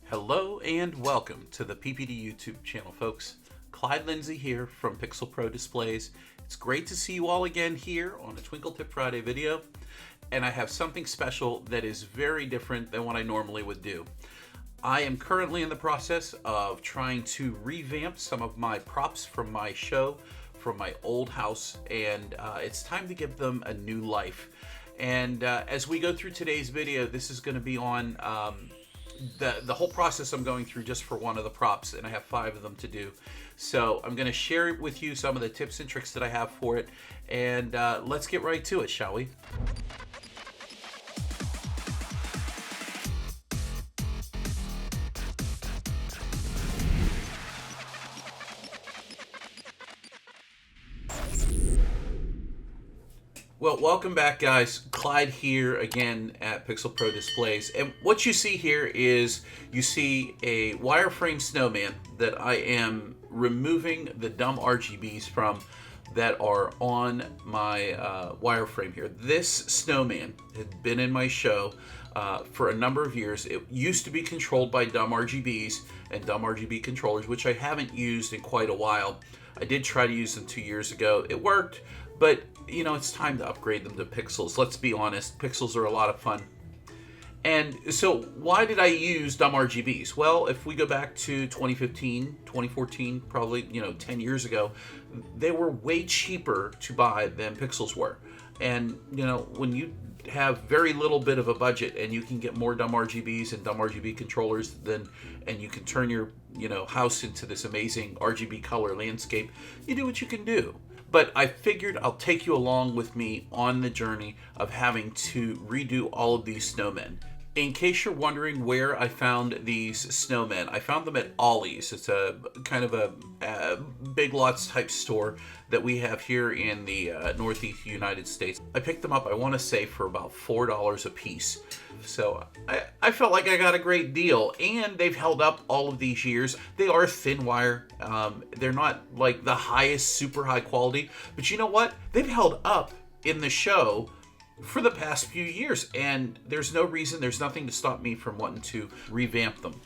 Hello and welcome to the PPD YouTube channel, folks. Clyde Lindsay here from Pixel Pro Displays. It's great to see you all again here on a Twinkle Tip Friday video, and I have something special that is very different than what I normally would do. I am currently in the process of trying to revamp some of my props from my show, from my old house, and it's time to give them a new life. And as we go through today's video, this is going to be on the whole process I'm going through just for one of the props, and I have 5 of them to do. So I'm going to share with you some of the tips and tricks that I have for it, and let's get right to it, shall we? Well, welcome back, guys. Clyde here again at Pixel Pro Displays. And what you see here is you see a wireframe snowman that I am removing the dumb RGBs from that are on my wireframe here. This snowman had been in my show for a number of years. It used to be controlled by dumb RGBs and dumb RGB controllers, which I haven't used in quite a while. I did try to use them 2 years ago. It worked, but you know, it's time to upgrade them to pixels. Let's be honest, pixels are a lot of fun. And so why did I use dumb RGBs? Well, if we go back to 2015, 2014, probably, 10 years ago, they were way cheaper to buy than pixels were. And, when you have very little bit of a budget and you can get more dumb RGBs and dumb RGB controllers and you can turn your, house into this amazing RGB color landscape, you do what you can do. But I figured I'll take you along with me on the journey of having to redo all of these snowmen. In case you're wondering where I found these snowmen, I found them at Ollie's. It's a kind of a Big Lots type store that we have here in the Northeast United States. I picked them up, I want to say, for about $4 a piece. So I felt like I got a great deal, and they've held up all of these years. They are thin wire. They're not like the highest, super high quality, but you know what? They've held up in the show for the past few years, and there's nothing to stop me from wanting to revamp them.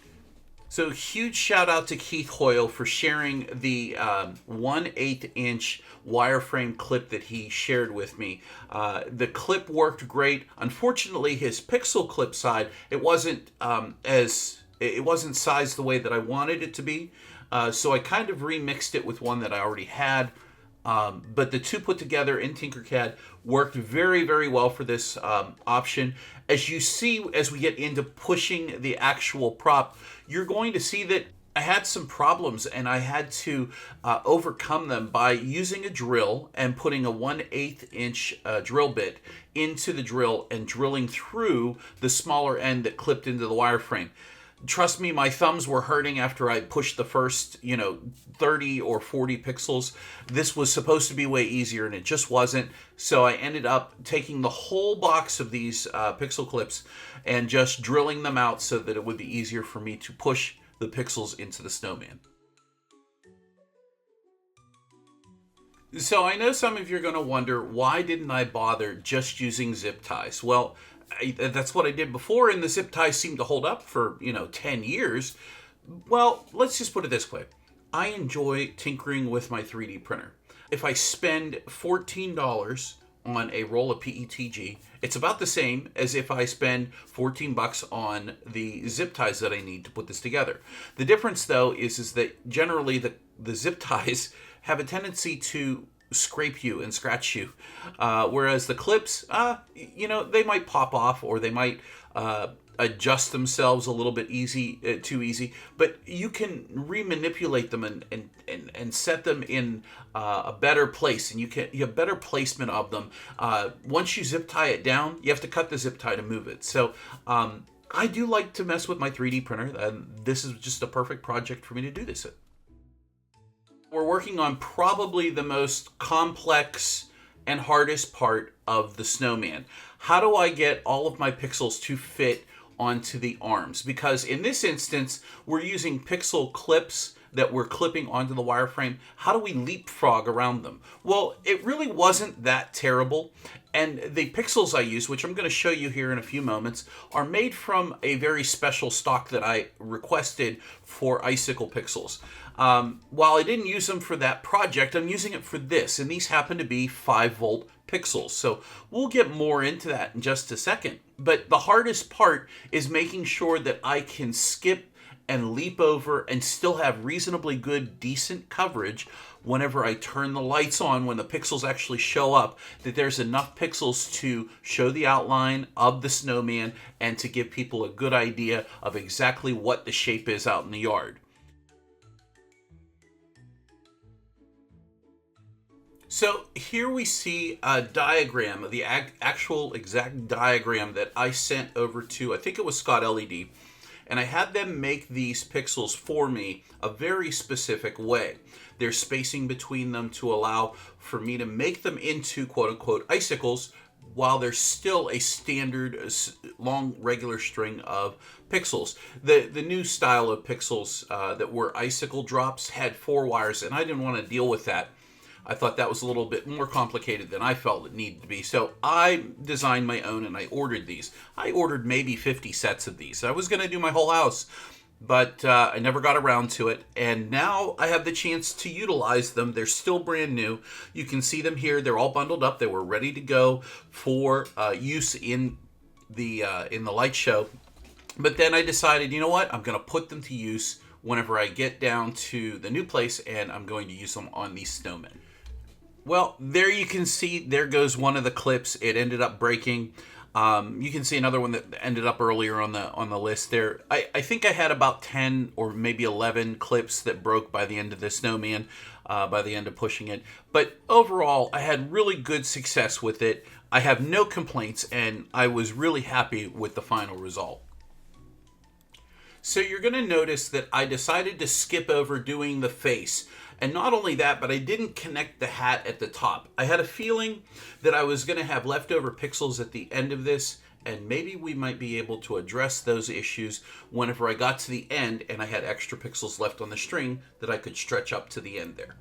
So huge shout out to Keith Hoyle for sharing the 1/8 inch wireframe clip that he shared with me. The clip worked great. Unfortunately, his pixel clip side, it wasn't sized the way that I wanted it to be. So I kind of remixed it with one that I already had. But the two put together in Tinkercad worked very, very well for this option. As you see, as we get into pushing the actual prop, you're going to see that I had some problems, and I had to overcome them by using a drill and putting a 1/8 inch drill bit into the drill and drilling through the smaller end that clipped into the wireframe. Trust me, my thumbs were hurting after I pushed the first, 30 or 40 pixels. This was supposed to be way easier, and it just wasn't. So I ended up taking the whole box of these pixel clips and just drilling them out so that it would be easier for me to push the pixels into the snowman. So I know some of you are going to wonder, why didn't I bother just using zip ties? Well, that's what I did before, and the zip ties seemed to hold up for, 10 years. Well, let's just put it this way. I enjoy tinkering with my 3D printer. If I spend $14 on a roll of PETG, it's about the same as if I spend $14 on the zip ties that I need to put this together. The difference, though, is that generally the zip ties have a tendency to scrape you and scratch you, whereas the clips, they might pop off, or they might adjust themselves a little bit too easy, but you can remanipulate them and set them in a better place, and you have better placement of them. Once you zip tie it down, you have to cut the zip tie to move it. So I do like to mess with my 3D printer, and this is just a perfect project for me to do this in. We're working on probably the most complex and hardest part of the snowman. How do I get all of my pixels to fit onto the arms? Because in this instance, we're using pixel clips that we're clipping onto the wireframe, how do we leapfrog around them? Well, it really wasn't that terrible. And the pixels I use, which I'm going to show you here in a few moments, are made from a very special stock that I requested for icicle pixels. While I didn't use them for that project, I'm using it for this, and these happen to be 5-volt pixels. So we'll get more into that in just a second. But the hardest part is making sure that I can skip and leap over and still have reasonably good, decent coverage whenever I turn the lights on, when the pixels actually show up, that there's enough pixels to show the outline of the snowman and to give people a good idea of exactly what the shape is out in the yard. So here we see a diagram, the actual exact diagram that I sent over to, I think it was Scott LED, and I had them make these pixels for me a very specific way. There's spacing between them to allow for me to make them into quote-unquote icicles while there's still a standard long regular string of pixels. The new style of pixels that were icicle drops had 4 wires, and I didn't want to deal with that. I thought that was a little bit more complicated than I felt it needed to be. So I designed my own and I ordered these. I ordered maybe 50 sets of these. I was going to do my whole house, but I never got around to it. And now I have the chance to utilize them. They're still brand new. You can see them here. They're all bundled up. They were ready to go for use in the light show. But then I decided, you know what? I'm going to put them to use whenever I get down to the new place, and I'm going to use them on these snowmen. Well, there you can see, there goes one of the clips. It ended up breaking. You can see another one that ended up earlier on the list there. I think I had about 10 or maybe 11 clips that broke by the end of the snowman, by the end of pushing it. But overall, I had really good success with it. I have no complaints, and I was really happy with the final result. So you're going to notice that I decided to skip over doing the face. And not only that, but I didn't connect the hat at the top. I had a feeling that I was going to have leftover pixels at the end of this, and maybe we might be able to address those issues whenever I got to the end and I had extra pixels left on the string that I could stretch up to the end there.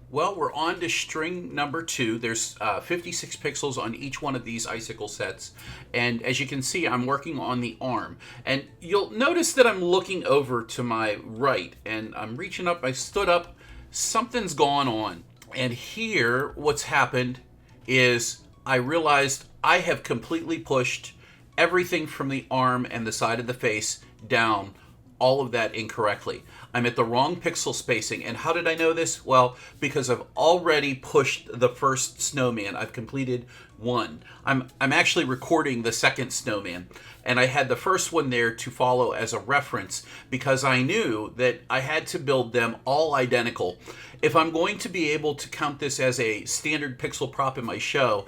Well, we're on to string number 2. There's 56 pixels on each one of these icicle sets. And as you can see, I'm working on the arm. And you'll notice that I'm looking over to my right, and I'm reaching up. I stood up. Something's gone on. And here, what's happened is I realized I have completely pushed everything from the arm and the side of the face down, all of that incorrectly. I'm at the wrong pixel spacing. And how did I know this? Well, because I've already pushed the first snowman. I've completed one. I'm actually recording the second snowman. And I had the first one there to follow as a reference because I knew that I had to build them all identical. If I'm going to be able to count this as a standard pixel prop in my show,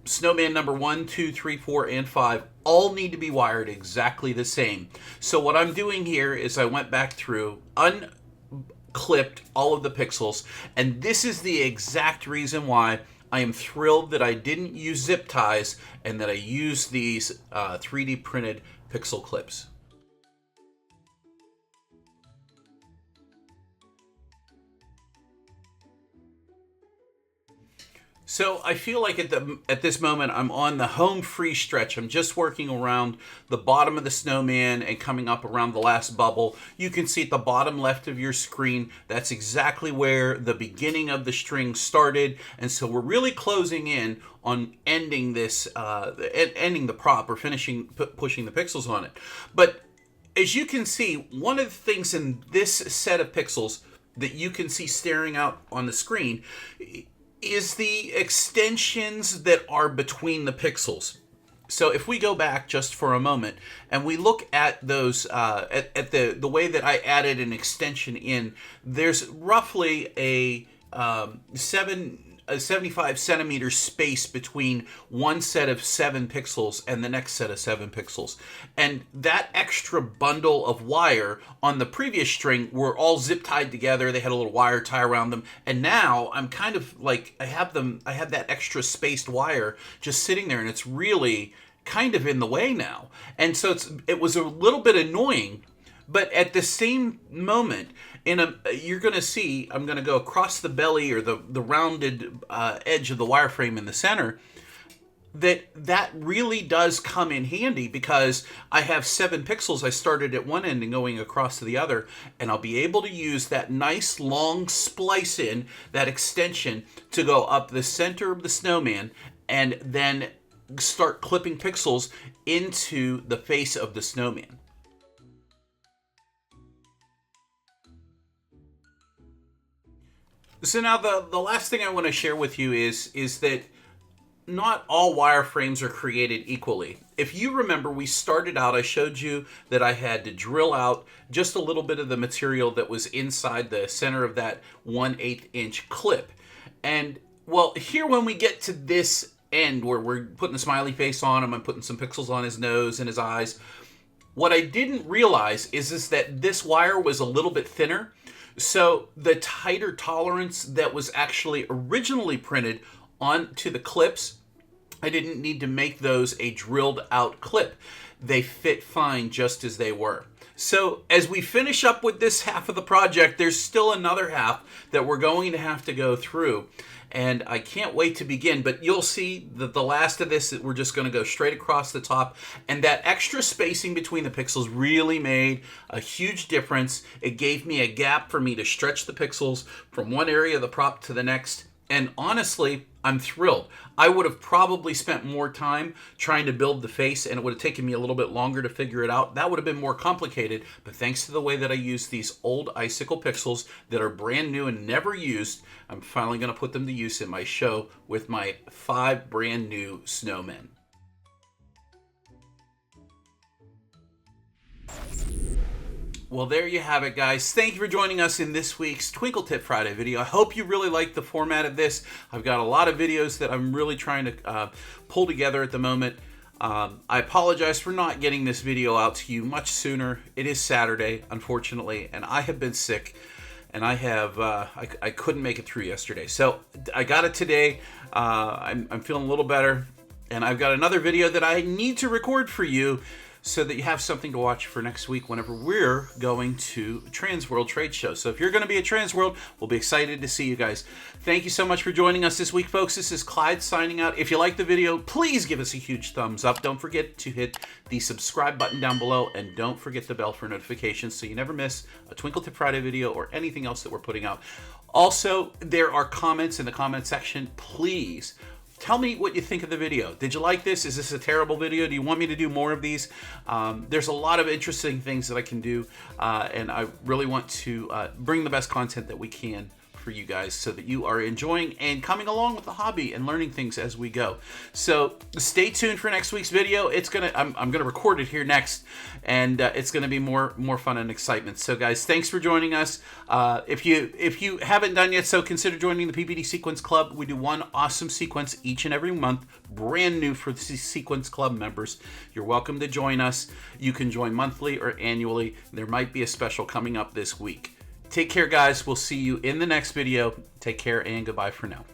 snowman number 1, 2, 3, 4, and 5 all need to be wired exactly the same. So what I'm doing here is I went back through, unclipped all of the pixels, and this is the exact reason why I am thrilled that I didn't use zip ties and that I used these 3D printed pixel clips. So I feel like at this moment I'm on the home free stretch. I'm just working around the bottom of the snowman and coming up around the last bubble. You can see at the bottom left of your screen, that's exactly where the beginning of the string started. And so we're really closing in on ending this, ending the prop or finishing, pushing the pixels on it. But as you can see, one of the things in this set of pixels that you can see staring out on the screen is the extensions that are between the pixels. So if we go back just for a moment and we look at those, at the way that I added an extension in, there's roughly a 75 centimeter space between one set of 7 pixels and the next set of 7 pixels. And that extra bundle of wire on the previous string were all zip tied together. They had a little wire tie around them. And now I'm kind of like, I have that extra spaced wire just sitting there, and it's really kind of in the way now. And so it was a little bit annoying But at the same moment, you're going to see, I'm going to go across the belly or the rounded edge of the wireframe in the center, that really does come in handy because I have 7 pixels. I started at one end and going across to the other, and I'll be able to use that nice long splice in, that extension, to go up the center of the snowman and then start clipping pixels into the face of the snowman. So now the last thing I want to share with you is that not all wireframes are created equally. If you remember, we started out, I showed you that I had to drill out just a little bit of the material that was inside the center of that 1/8 inch clip. And well, here when we get to this end where we're putting a smiley face on him, I'm putting some pixels on his nose and his eyes, what I didn't realize is that this wire was a little bit thinner. So the tighter tolerance that was actually originally printed onto the clips, I didn't need to make those a drilled out clip. They fit fine just as they were. So as we finish up with this half of the project, there's still another half that we're going to have to go through. And I can't wait to begin, but you'll see that the last of this, we're just going to go straight across the top. And that extra spacing between the pixels really made a huge difference. It gave me a gap for me to stretch the pixels from one area of the prop to the next. And honestly, I'm thrilled. I would have probably spent more time trying to build the face, and it would have taken me a little bit longer to figure it out. That would have been more complicated, but thanks to the way that I use these old icicle pixels that are brand new and never used, I'm finally going to put them to use in my show with my 5 brand new snowmen. Well, there you have it, guys. Thank you for joining us in this week's Twinkle Tip Friday video. I hope you really like the format of this. I've got a lot of videos that I'm really trying to pull together at the moment. I apologize for not getting this video out to you much sooner. It is Saturday, unfortunately, and I have been sick, and I couldn't make it through yesterday. So I got it today. I'm feeling a little better, and I've got another video that I need to record for you, so that you have something to watch for next week whenever we're going to Transworld Trade Show. So if you're going to be at Transworld, we'll be excited to see you guys. Thank you so much for joining us this week, folks. This is Clyde signing out. If you like the video, please give us a huge thumbs up. Don't forget to hit the subscribe button down below, and don't forget the bell for notifications so you never miss a Twinkle Tip Friday video or anything else that we're putting out. Also, there are comments in the comment section. Please tell me what you think of the video. Did you like this? Is this a terrible video? Do you want me to do more of these? There's a lot of interesting things that I can do, and I really want to bring the best content that we can for you guys so that you are enjoying and coming along with the hobby and learning things as we go. So stay tuned for next week's video. I'm gonna record it here next, and it's gonna be more fun and excitement. So guys, thanks for joining us. If you haven't done yet so, consider joining the PPD Sequence Club. We do one awesome sequence each and every month, brand new for the Sequence Club members. You're welcome to join us. You can join monthly or annually. There might be a special coming up this week. Take care, guys. We'll see you in the next video. Take care and goodbye for now.